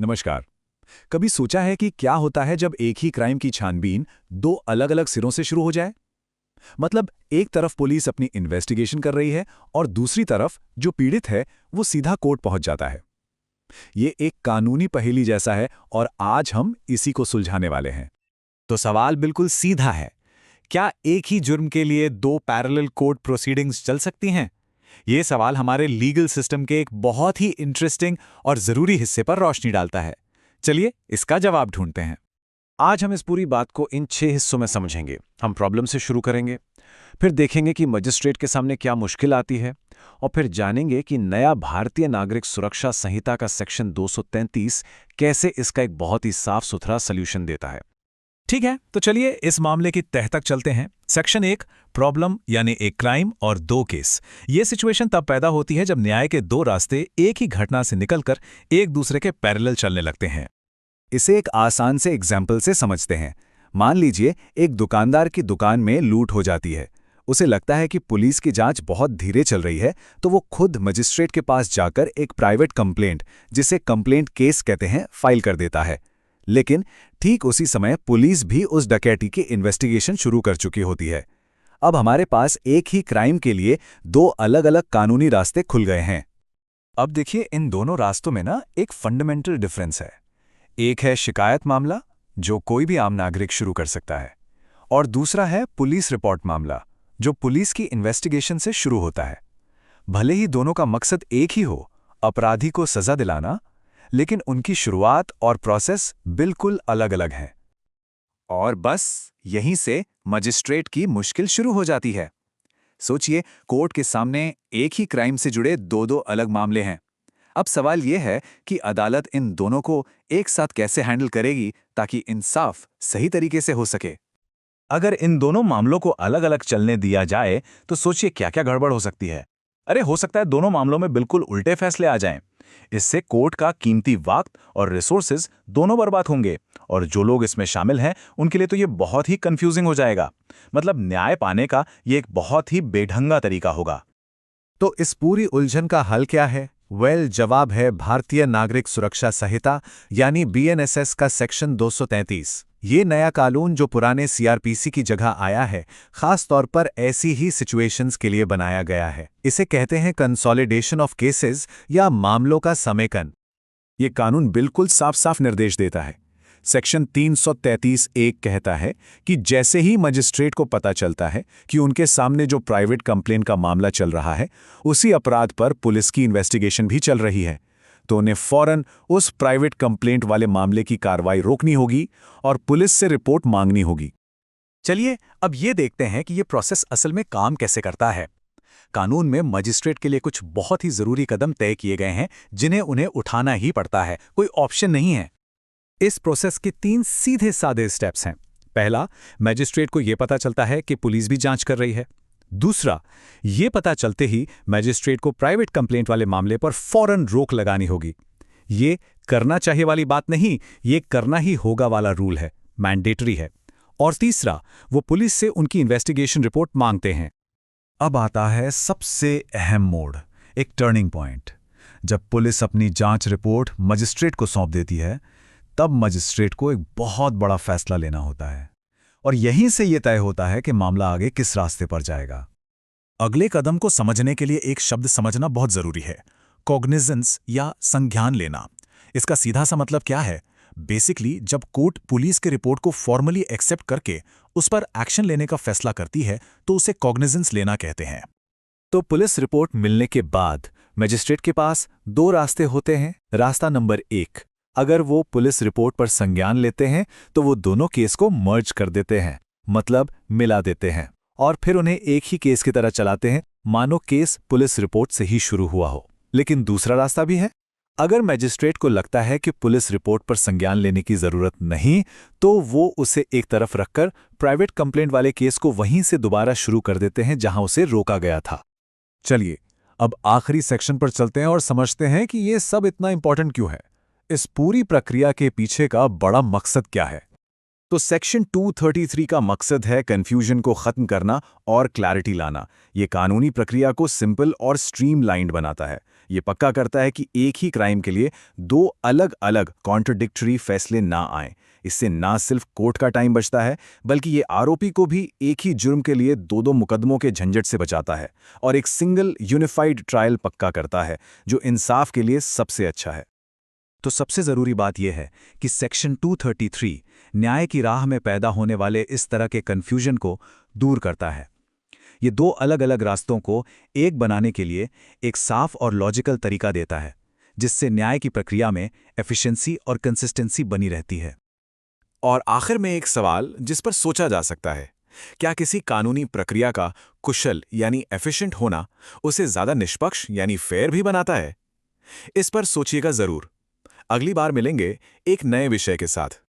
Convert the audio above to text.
नमस्कार। कभी सोचा है कि क्या होता है जब एक ही क्राइम की छानबीन दो अलग-अलग सिरों से शुरू हो जाए? मतलब एक तरफ पुलिस अपनी इन्वेस्टिगेशन कर रही है और दूसरी तरफ जो पीड़ित है वो सीधा कोर्ट पहुंच जाता है। ये एक कानूनी पहेली जैसा है और आज हम इसी को सुलझाने वाले हैं। तो सवाल बिल्कुल सीधा है। क्या एक ही जुर्म के लिए दो पैरेलल कोर्ट प्रोसीडिंग्स चल सकती हैं? ये सवाल हमारे लीगल सिस्टम के एक बहुत ही इंटरेस्टिंग और जरूरी हिस्से पर रोशनी डालता है। चलिए इसका जवाब ढूंढते हैं। आज हम इस पूरी बात को इन 6 हिस्सों में समझेंगे। हम प्रॉब्लम से शुरू करेंगे, फिर देखेंगे कि मजिस्ट्रेट के सामने क्या मुश्किल आती है, और फिर जानेंगे कि नया भारतीय नागरिक सुरक्षा संहिता का सेक्शन 233 कैसे इसका एक बहुत ही साफ सुथरा सल्यूशन देता है। ठीक है, तो चलिए इस मामले की तह तक चलते हैं। सेक्शन 1, प्रॉब्लम यानी एक क्राइम और दो केस। ये सिचुएशन तब पैदा होती है जब न्याय के दो रास्ते एक ही घटना से निकलकर एक दूसरे के पैरेलल चलने लगते हैं। इसे एक आसान से एग्जाम्पल से समझते हैं। मान लीजिए एक दुकानदार की दुकान में लूट हो जाती है। उसे लगता है कि पुलिस की जांच बहुत धीरे चल रही है, तो वो खुद मजिस्ट्रेट के पास जाकर एक प्राइवेट कंप्लेंट, जिसे कंप्लेंट केस कहते हैं, फाइल कर देता है। लेकिन ठीक उसी समय पुलिस भी उस डकैती की इन्वेस्टिगेशन शुरू कर चुकी होती है। अब हमारे पास एक ही क्राइम के लिए दो अलग-अलग कानूनी रास्ते खुल गए हैं। अब देखिए, इन दोनों रास्तों में ना एक फंडामेंटल डिफरेंस है। एक है शिकायत मामला, जो कोई भी आम नागरिक शुरू कर सकता है, और दूसरा है पुलिस रिपोर्ट मामला, जो पुलिस की इन्वेस्टिगेशन से शुरू होता है। भले ही दोनों का मकसद एक ही हो, अपराधी को सजा दिलाना, लेकिन उनकी शुरुआत और प्रोसेस बिल्कुल अलग-अलग हैं। और बस यहीं से मजिस्ट्रेट की मुश्किल शुरू हो जाती है। सोचिए, कोर्ट के सामने एक ही क्राइम से जुड़े दो-दो अलग मामले हैं। अब सवाल यह है कि अदालत इन दोनों को एक साथ कैसे हैंडल करेगी ताकि इंसाफ सही तरीके से हो सके। अगर इन दोनों मामलों को अलग अलग चलने दिया जाए तो सोचिए क्या क्या गड़बड़ हो सकती है। अरे हो सकता है दोनों मामलों में बिल्कुल उल्टे फैसले आ जाएं। इससे कोर्ट का कीमती वक्त और रिसोर्सेज दोनों बर्बाद होंगे, और जो लोग इसमें शामिल हैं उनके लिए तो ये बहुत ही कंफ्यूजिंग हो जाएगा। मतलब न्याय पाने का ये एक बहुत ही बेढंगा तरीका होगा। तो इस पूरी उलझन का हल क्या है? जवाब है भारतीय नागरिक सुरक्षा संहिता यानी बीएनएसएस का सेक्शन 233। ये नया कानून जो पुराने सीआरपीसी की जगह आया है, खास तौर पर ऐसी ही सिचुएशंस के लिए बनाया गया है। इसे कहते हैं कंसोलिडेशन ऑफ केसेस या मामलों का समेकन। ये कानून बिल्कुल साफ साफ निर्देश देता है। सेक्शन 333(1) कहता है कि जैसे ही मजिस्ट्रेट को पता चलता है कि उनके सामने जो प्राइवेट कंप्लेंट का मामला चल रहा है, उसी अपराध पर पुलिस की इन्वेस्टिगेशन भी चल रही है, तो उन्हें फौरन उस प्राइवेट कंप्लेंट वाले मामले की कार्रवाई रोकनी होगी और पुलिस से रिपोर्ट मांगनी होगी। चलिए अब ये देखते हैं कि ये प्रोसेस असल में काम कैसे करता है। कानून में मजिस्ट्रेट के लिए कुछ बहुत ही जरूरी कदम तय किए गए हैं जिन्हें उन्हें उठाना ही पड़ता है, कोई ऑप्शन नहीं है। इस प्रोसेस के 3 सीधे सादे स्टेप्स हैं। पहला, मैजिस्ट्रेट को यह पता चलता है कि पुलिस भी जांच कर रही है। दूसरा, ये पता चलते ही मैजिस्ट्रेट को प्राइवेट कंप्लेंट वाले मामले पर फौरन रोक लगानी होगी। ये करना चाहिए वाली बात नहीं, ये करना ही होगा वाला रूल है, मैंडेटरी है। और तीसरा, वो पुलिस से उनकी इन्वेस्टिगेशन रिपोर्ट मांगते हैं। अब आता है सबसे अहम मोड़, एक टर्निंग पॉइंट। जब पुलिस अपनी जांच रिपोर्ट मजिस्ट्रेट को सौंप देती है, तब मजिस्ट्रेट को एक बहुत बड़ा फैसला लेना होता है, और यहीं से यह तय होता है कि मामला आगे किस रास्ते पर जाएगा। अगले कदम को समझने के लिए एक शब्द समझना बहुत जरूरी है, कॉग्निजेंस या संज्ञान लेना। इसका सीधा सा मतलब क्या है? बेसिकली जब कोर्ट पुलिस के रिपोर्ट को फॉर्मली एक्सेप्ट करके उस पर एक्शन लेने का फैसला करती है तो उसे कॉग्निजेंस लेना कहते हैं। तो पुलिस रिपोर्ट मिलने के बाद मजिस्ट्रेट के पास दो रास्ते होते हैं। रास्ता नंबर 1, अगर वो पुलिस रिपोर्ट पर संज्ञान लेते हैं तो वो दोनों केस को मर्ज कर देते हैं, मतलब मिला देते हैं, और फिर उन्हें एक ही केस की तरह चलाते हैं, मानो केस पुलिस रिपोर्ट से ही शुरू हुआ हो। लेकिन दूसरा रास्ता भी है। अगर मैजिस्ट्रेट को लगता है कि पुलिस रिपोर्ट पर संज्ञान लेने की जरूरत नहीं, तो वो उसे एक तरफ रखकर प्राइवेट कंप्लेंट वाले केस को वहीं से दोबारा शुरू कर देते हैं जहां उसे रोका गया था। चलिए अब आखिरी सेक्शन पर चलते हैं और समझते हैं कि ये सब इतना इंपॉर्टेंट क्यों है। इस पूरी प्रक्रिया के पीछे का बड़ा मकसद क्या है? तो सेक्शन 233 का मकसद है कंफ्यूजन को खत्म करना और क्लैरिटी लाना। ये कानूनी प्रक्रिया को सिंपल और स्ट्रीमलाइन्ड बनाता है। ये पक्का करता है कि एक ही क्राइम के लिए दो अलग अलग कॉन्ट्रडिक्टरी फैसले ना आएं। इससे ना सिर्फ कोर्ट का टाइम बचता है, बल्कि ये आरोपी को भी एक ही जुर्म के लिए दो दो मुकदमों के झंझट से बचाता है और एक सिंगल यूनिफाइड ट्रायल पक्का करता है, जो इंसाफ के लिए सबसे अच्छा है। तो सबसे ज़रूरी बात यह है कि सेक्शन 233 न्याय की राह में पैदा होने वाले इस तरह के कन्फ्यूजन को दूर करता है। ये दो अलग अलग रास्तों को एक बनाने के लिए एक साफ और लॉजिकल तरीका देता है, जिससे न्याय की प्रक्रिया में एफिशिएंसी और कंसिस्टेंसी बनी रहती है। और आखिर में एक सवाल जिस पर सोचा जा सकता है, क्या किसी कानूनी प्रक्रिया का कुशल यानी एफिशिएंट होना उसे ज़्यादा निष्पक्ष यानी फेयर भी बनाता है? इस पर सोचिएगा ज़रूर। अगली बार मिलेंगे एक नए विषय के साथ।